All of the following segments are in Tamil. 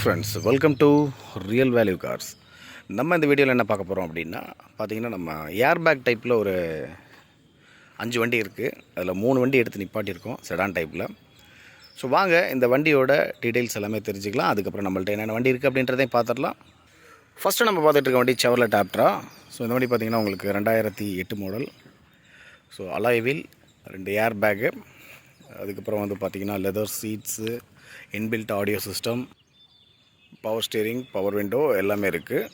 Friends, welcome to real value cars. நம்ம இந்த வீடியோவில் என்ன பார்க்க போகிறோம் அப்படின்னா, பார்த்திங்கன்னா நம்ம ஏர் பேக் டைப்பில் ஒரு 5 வண்டி இருக்குது. அதில் 3 வண்டி எடுத்து நிப்பாட்டியிருக்கோம் செடான் டைப்பில். ஸோ வாங்க இந்த வண்டியோட டீட்டெயில்ஸ் எல்லாமே தெரிஞ்சுக்கலாம். அதுக்கப்புறம் நம்மள்ட்ட என்னென்ன வண்டி இருக்குது அப்படின்றதையும் பார்த்துடலாம். ஃபஸ்ட்டு நம்ம பார்த்துட்டு இருக்க வண்டி செவர்லெட் ஆப்ட்ரா. ஸோ இந்த வண்டி பார்த்திங்கன்னா உங்களுக்கு 2008 model. So alloy wheel, 2 air bag, அதுக்கப்புறம் வந்து பார்த்திங்கன்னா leather seats, inbuilt audio system, power steering, power window எல்லாமே இருக்குது.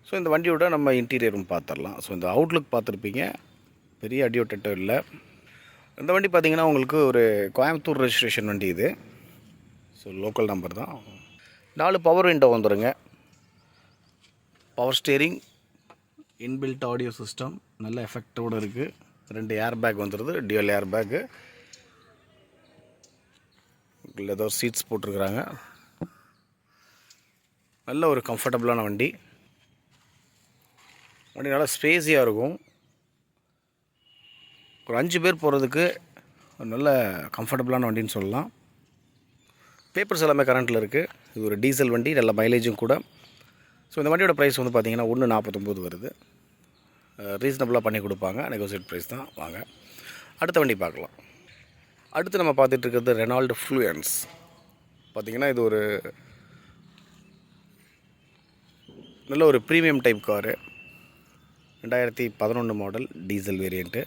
ஸோ இந்த வண்டியோட நம்ம இன்டீரியரும் பார்த்துடலாம். ஸோ இந்த அவுட்லுக் பார்த்துருப்பீங்க, பெரிய அடியோட்டட்டும் இல்லை. இந்த வண்டி பார்த்திங்கன்னா உங்களுக்கு ஒரு கோயம்புத்தூர் ரெஜிஸ்ட்ரேஷன் வண்டி இது. ஸோ லோக்கல் நம்பர் தான். 4 பவர் விண்டோ வந்துடுங்க. Power steering, inbuilt audio system நல்ல எஃபெக்டோடு இருக்குது. 2 ஏர் பேக் வந்துடுது, டியூவல் ஏர் பேக்கு. ஏதோ சீட்ஸ் போட்டிருக்குறாங்க. நல்ல ஒரு கம்ஃபர்டபுளான வண்டி. வண்டி நல்லா ஸ்பேஸியாக இருக்கும். ஒரு 5 பேர் போகிறதுக்கு ஒரு நல்ல கம்ஃபர்டபுளான வண்டின்னு சொல்லலாம். பேப்பர்ஸ் எல்லாமே கரண்ட்டில் இருக்குது. இது ஒரு டீசல் வண்டி, நல்ல மைலேஜும் கூட. ஸோ இந்த வண்டியோட ப்ரைஸ் வந்து பார்த்திங்கன்னா 149 வருது. ரீசனபுளாக பண்ணி கொடுப்பாங்க, நெகோசியேட் ப்ரைஸ் தான். வாங்க அடுத்த வண்டி பார்க்கலாம். அடுத்து நம்ம பார்த்துட்டு இருக்கிறது ரெனால்டு ஃப்ளூயன்ஸ். பார்த்திங்கன்னா இது ஒரு நல்ல ஒரு premium type car. 2011 model, diesel variant.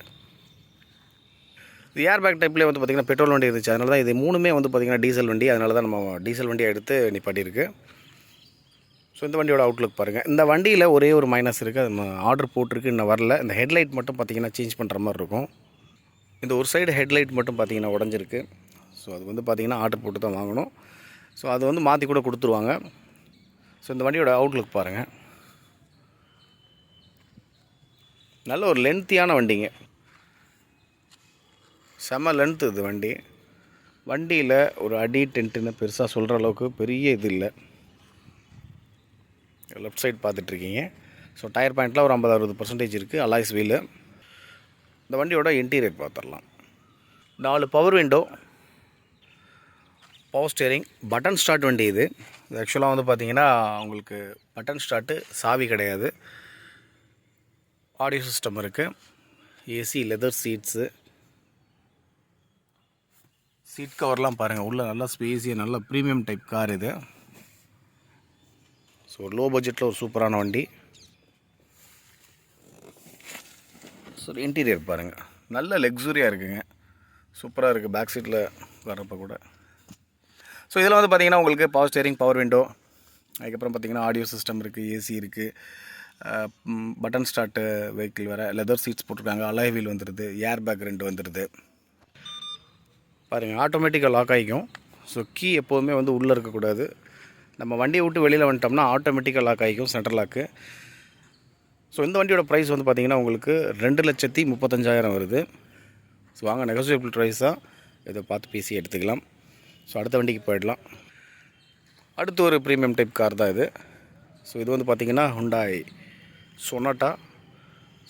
இது ஏர் பேக் டைப்லேயே வந்து பார்த்திங்கன்னா பெட்ரோல் வண்டி இருந்துச்சு. அதனால தான் இது 3மே வந்து பார்த்திங்கன்னா டீசல் வண்டி. அதனால தான் நம்ம டீசல் வண்டியை எடுத்து நிப்பாட்டியிருக்கு. ஸோ இந்த வண்டியோட அவுட்லுக் பாருங்கள். இந்த வண்டியில் ஒரே ஒரு மைனஸ் இருக்குது, அது நம்ம ஆர்டர் போட்டிருக்கு, இன்னும் வரல. இந்த ஹெட்லைட் மட்டும் பார்த்திங்கன்னா சேஞ்ச் பண்ணுற மாதிரி இருக்கும். இந்த ஒரு சைடு ஹெட்லைட் மட்டும் பார்த்திங்கன்னா உடஞ்சிருக்கு. ஸோ அது வந்து பார்த்திங்கன்னா ஆர்டர் போட்டு தான் வாங்கணும். ஸோ அது வந்து மாற்றி கூட கொடுத்துருவாங்க. ஸோ இந்த வண்டியோட அவுட்லுக் பாருங்கள். நல்ல ஒரு லென்த்தியான வண்டிங்க, செம்ம லென்த்து இது வண்டி. வண்டியில் ஒரு அடி டென்ட்டுன்னு பெருசாக சொல்கிற அளவுக்கு பெரிய இது இல்லை. லெஃப்ட் சைடு பார்த்துட்ருக்கீங்க. ஸோ டயர் பாயிண்ட்டில் ஒரு 50-60% இருக்குது. Alloys wheel. இந்த வண்டியோட இன்டீரியர் பார்த்துடலாம். 4 power window, power steering, button start வண்டி இது. இது ஆக்சுவலாக வந்து பார்த்திங்கன்னா உங்களுக்கு பட்டன் ஸ்டார்ட்டு, சாவி கிடையாது. ஆடியோ சிஸ்டம் இருக்குது. ஏசி, லெதர் சீட்ஸு, சீட் கவர்லாம் பாருங்கள். உள்ளே நல்லா ஸ்பேஸியாக நல்ல ப்ரீமியம் டைப் கார் இது. ஸோ லோ பட்ஜெட்டில் ஒரு சூப்பரான வண்டி. ஸோ இன்டீரியர் பாருங்கள், நல்ல லக்ஸுரியாக இருக்குங்க, சூப்பராக இருக்குது. பேக் சீட்டில் வர்றப்போ கூட. ஸோ இதில் வந்து பார்த்திங்கன்னா உங்களுக்கு பவர் ஸ்டீரிங், பவர் விண்டோ, அதுக்கப்புறம் பார்த்திங்கன்னா ஆடியோ சிஸ்டம் இருக்குது, ஏசி இருக்குது, பட்டன் ஸ்டார்ட்டு வெஹிக்கிள் வேறு, லெதர் சீட்ஸ் போட்டிருக்காங்க, அலாய் வீல் வந்துடுது, ஏர் பேக் 2 வந்துடுது. பாருங்கள், ஆட்டோமேட்டிக்காக லாக் ஆகிக்கும். ஸோ கீ எப்போதுமே வந்து உள்ளே இருக்கக்கூடாது. நம்ம வண்டியை விட்டு வெளியில் வந்துட்டோம்னா ஆட்டோமேட்டிக்காக லாக் ஆகிக்கும், சென்டர் லாக்கு. ஸோ இந்த வண்டியோட ப்ரைஸ் வந்து பார்த்திங்கன்னா உங்களுக்கு 2,35,000 வருது. ஸோ வாங்க நெகோசியபிள் ப்ரைஸாக இதை பார்த்து பேசி எடுத்துக்கலாம். ஸோ அடுத்த வண்டிக்கு போயிடலாம். அடுத்து ஒரு ப்ரீமியம் டைப் கார் தான் இது. ஸோ இது வந்து பார்த்திங்கன்னா ஹுண்டாய் சொனாட்டா.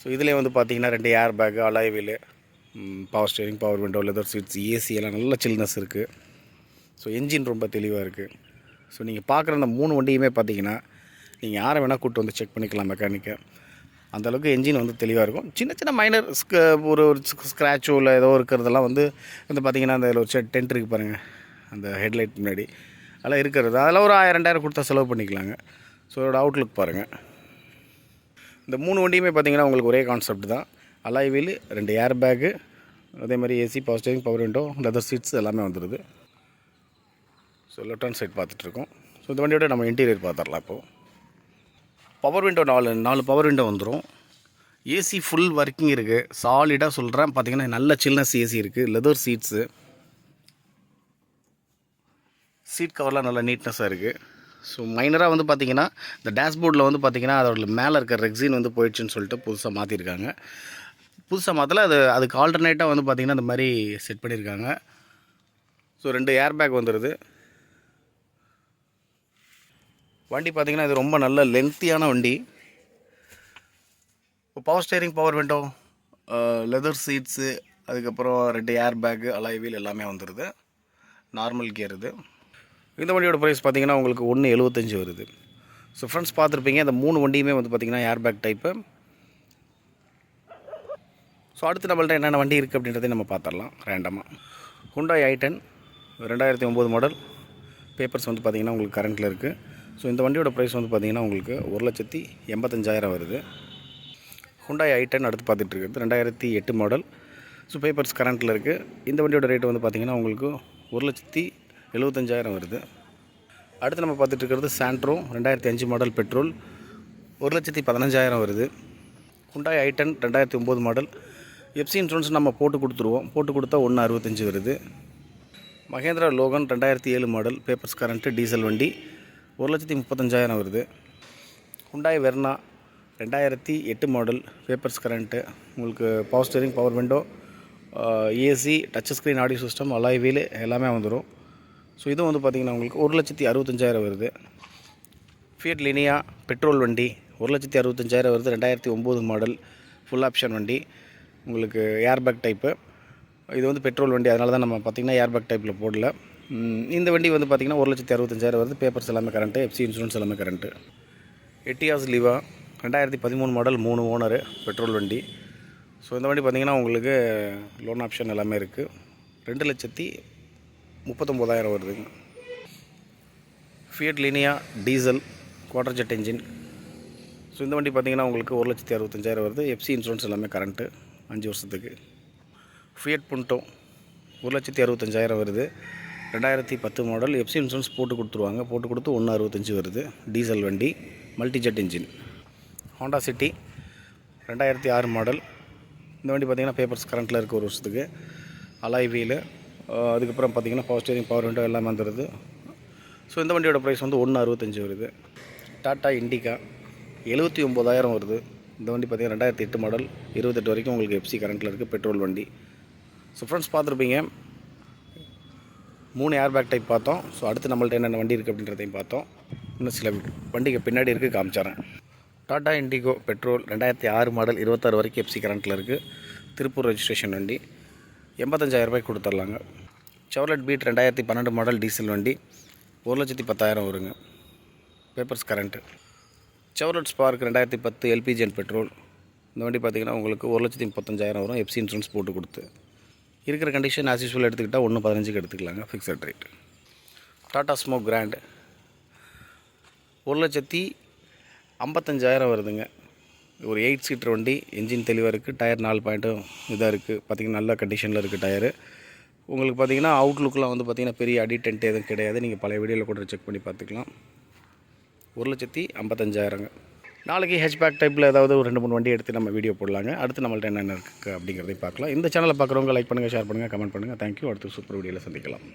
ஸோ இதிலே வந்து பார்த்திங்கன்னா 2 air bag, alloy wheel, power steering, power window, leather seats, AC எல்லாம் நல்ல சில்னஸ் இருக்குது. ஸோ என்ஜின் ரொம்ப தெளிவாக இருக்குது. ஸோ நீங்கள் பார்க்குற அந்த 3 வண்டியுமே பார்த்திங்கன்னா நீங்கள் யாரை வேணால் கூப்பிட்டு வந்து செக் பண்ணிக்கலாம் மெக்கானிக்கை. அந்தளவுக்கு என்ஜின் வந்து தெளிவாக இருக்கும். சின்ன சின்ன மைனர் ஒரு ஸ்க்ராச்சோ இல்லை ஏதோ இருக்கிறதெல்லாம் வந்து பார்த்திங்கன்னா அந்த ஒரு டென்ட் இருக்குது பாருங்கள், அந்த ஹெட்லைட் முன்னாடி அதெல்லாம் இருக்கிறது. அதெல்லாம் ஒரு 1000-2000 கொடுத்தா செலவு பண்ணிக்கலாங்க. ஸோ அதோட அவுட்லுக் பாருங்கள். இந்த 3 வண்டியுமே பார்த்திங்கன்னா உங்களுக்கு ஒரே கான்செப்ட் தான். அலாய் வீலு, 2 ஏர் பேக்கு, அதே மாதிரி AC, power steering, power window, leather seeds எல்லாமே வந்துடுது. ஸோ லெஃப்ட் ஹேண்ட் சைட் பார்த்துட்ருக்கோம். ஸோ இந்த வண்டியோட நம்ம இன்டீரியர் பார்த்துடலாம். இப்போது பவர் விண்டோ 4 பவர் விண்டோ வந்துடும். ஏசி ஃபுல் ஒர்க்கிங் இருக்குது, சாலிடாக சொல்கிறேன். பார்த்திங்கன்னா நல்ல சில்னஸ் ஏசி இருக்குது. லெதர் சீட்ஸு, சீட் கவர்லாம் நல்லா நீட்னஸாக இருக்குது. ஸோ மைனராக வந்து பார்த்திங்கன்னா இந்த டேஷ்போர்டில் வந்து பார்த்திங்கன்னா அதோட மேலே இருக்க ரெக்ஸின் வந்து போயிடுச்சுன்னு சொல்லிட்டு புதுசாக மாற்றிருக்காங்க. புதுசாக மாற்றல, அதுக்கு ஆல்டர்னேட்டாக வந்து பார்த்திங்கன்னா இந்த மாதிரி செட் பண்ணியிருக்காங்க. ஸோ 2 ஏர் பேக் வந்துடுது. வண்டி பார்த்திங்கன்னா இது ரொம்ப நல்ல லென்த்தியான வண்டி. Power steering, power window, leather seats, அதுக்கப்புறம் 2 ஏர் பேக்கு, அலாய் வீல் எல்லாமே வந்துடுது. நார்மல் கியர் இது. இந்த வண்டியோட ப்ரைஸ் பார்த்திங்கன்னா உங்களுக்கு 1.75 வருது. ஸோ ஃப்ரெண்ட்ஸ் பார்த்துருப்பீங்க இந்த 3 வண்டியுமே வந்து பார்த்திங்கன்னா ஏர்பேக் டைப்பு. ஸோ அடுத்து நம்மள்ட்ட என்னென்ன வண்டி இருக்குது அப்படின்றதையும் நம்ம பார்த்துடலாம் ரேண்டமாக. Hyundai i10 2009 model. பேப்பர்ஸ் வந்து பார்த்திங்கன்னா உங்களுக்கு கரண்ட்டில் இருக்குது. ஸோ இந்த வண்டியோட ப்ரைஸ் வந்து பார்த்திங்கன்னா உங்களுக்கு 1,85,000 வருது. Hyundai i10 அடுத்து பார்த்துட்டு இருக்குது 2008 மாடல். ஸோ பேப்பர்ஸ் கரண்ட்டில் இருக்குது. இந்த வண்டியோட ரேட்டு வந்து பார்த்திங்கன்னா உங்களுக்கு 1,75,000 வருது. அடுத்து நம்ம பார்த்துட்டு இருக்கிறது Santro 2005 மாடல் பெட்ரோல் 1,15,000 வருது. Hyundai i10 2009 model. FC insurance நம்ம போட்டு கொடுத்துருவோம். போட்டு கொடுத்தா 1,65 வருது. Mahindra Logan 2007 model papers current diesel வண்டி 1,35,000 வருது. Hyundai Verna 2008 model papers current உங்களுக்கு power steering, power window, AC, touch screen, audio system, alloy wheel எல்லாமே வந்துடும். ஸோ இதுவும் வந்து பார்த்திங்கன்னா உங்களுக்கு 1,65,000 வருது. Fiat Linea பெட்ரோல் வண்டி 1,65,000 வருது. 2009 மாடல் ஃபுல் ஆப்ஷன் வண்டி உங்களுக்கு ஏர்பேக் டைப்பு. இது வந்து பெட்ரோல் வண்டி, அதனால தான் நம்ம பார்த்திங்கன்னா ஏர்பேக் டைப்பில் போடல. இந்த வண்டி வந்து பார்த்திங்கன்னா 1,65,000 வருது. பேப்பர்ஸ் எல்லாமே கரண்ட்டு, எஃப்சி இன்சூரன்ஸ் எல்லாமே current. Etios Liva 2013 model 3 owner petrol வண்டி. ஸோ இந்த வண்டி பார்த்திங்கன்னா உங்களுக்கு லோன் ஆப்ஷன் எல்லாமே இருக்குது. 2,39,000 வருதுங்க. Fiat Linea diesel quadrajet engine. So இந்த வண்டி பார்த்திங்கன்னா உங்களுக்கு 1,65,000 வருது. எஃப்சி இன்சூரன்ஸ் எல்லாமே கரண்ட்டு 5 வருஷத்துக்கு. Fiat Punto 1,65,000 வருது. 2010 மாடல். எஃப்சி இன்சூரன்ஸ் போட்டு கொடுத்துருவாங்க. போட்டு கொடுத்து 1,65 வருது. டீசல் வண்டி, multijet engine. Honda City 2006 மாடல். இந்த வண்டி பார்த்திங்கன்னா பேப்பர்ஸ் கரண்ட்டில் இருக்குது 1 வருஷத்துக்கு. அலாய் வீலு, அதுக்கப்புறம் பார்த்திங்கன்னா பவர் ஸ்டீரிங், பவர் விண்டோ எல்லாமே வந்துடுது. ஸோ இந்த வண்டியோட ப்ரைஸ் வந்து 1,65 வருது. டாட்டா இண்டிகா 79,000 வருது. இந்த வண்டி பார்த்திங்கன்னா 2008 மாடல் 28 வரைக்கும் உங்களுக்கு எஃப்சி கரண்ட்டில் இருக்குது பெட்ரோல் வண்டி. ஸோ ஃப்ரெண்ட்ஸ் பார்த்துருப்பீங்க 3 ஏர்பேக் டைப் பார்த்தோம். ஸோ அடுத்து நம்மள்ட்ட என்னென்ன வண்டி இருக்குது அப்படின்றதையும் பார்த்தோம். இன்னும் சில வண்டிக்கு பின்னாடி இருக்குது, காமிச்சிட்றேன். டாடா இண்டிகோ பெட்ரோல் 2006 மாடல் 26 வரைக்கும் எஃப்சி கரண்ட்டில் இருக்குது. திருப்பூர் ரெஜிஸ்ட்ரேஷன் வண்டி 85,000 ரூபாய்க்கு கொடுத்துர்லாங்க. Chevrolet Beat 2012 மாடல் டீசல் வண்டி 1,10,000 வருங்க. Papers current. Chevrolet Spark 2010 LPG and petrol. இந்த வண்டி பார்த்திங்கன்னா உங்களுக்கு 1,35,000 வரும். எஃப்சி இன்சூரன்ஸ் போட்டு கொடுத்து இருக்கிற கண்டிஷன் ஆஸ் யூஸ்வல் எடுத்துக்கிட்டால் 1,15க்கு எடுத்துக்கலாங்க, fixed rate. Tata Sumo Grande 1,55,000 வருதுங்க. ஒரு 8 சீட்டர் வண்டி. என்ஜின் தெளிவாக இருக்குது. டயர் 4 பாயிண்ட்டும் இதாக இருக்குது. பார்த்திங்கன்னா நல்ல கண்டிஷனில் இருக்குது டயரு. உங்களுக்கு பார்த்திங்கன்னா அவுட்லுக்கெலாம் வந்து பார்த்திங்கன்னா பெரிய அடி டென்ட் எதுவும் கிடையாது. நீங்கள் பழைய வீடியோவில் கூட செக் பண்ணி பார்த்துக்கலாம். 1,55,000ங்க. நாளைக்கு ஹெச்பேக் டைப்பில் ஏதாவது ஒரு 2-3 வண்டி எடுத்து நம்ம வீடியோ போடலாங்க. அடுத்து நம்மள்ட்ட என்னென்ன இருக்குது அப்படிங்கிறதையும் பார்க்கலாம். இந்த சேனலை பார்க்குறவங்க லைக் பண்ணுங்கள், ஷேர் பண்ணுங்கள், கமெண்ட் பண்ணுங்கள். தேங்க்யூ. அடுத்து சூப்பர் வீடியோவில் சந்திக்கலாம்.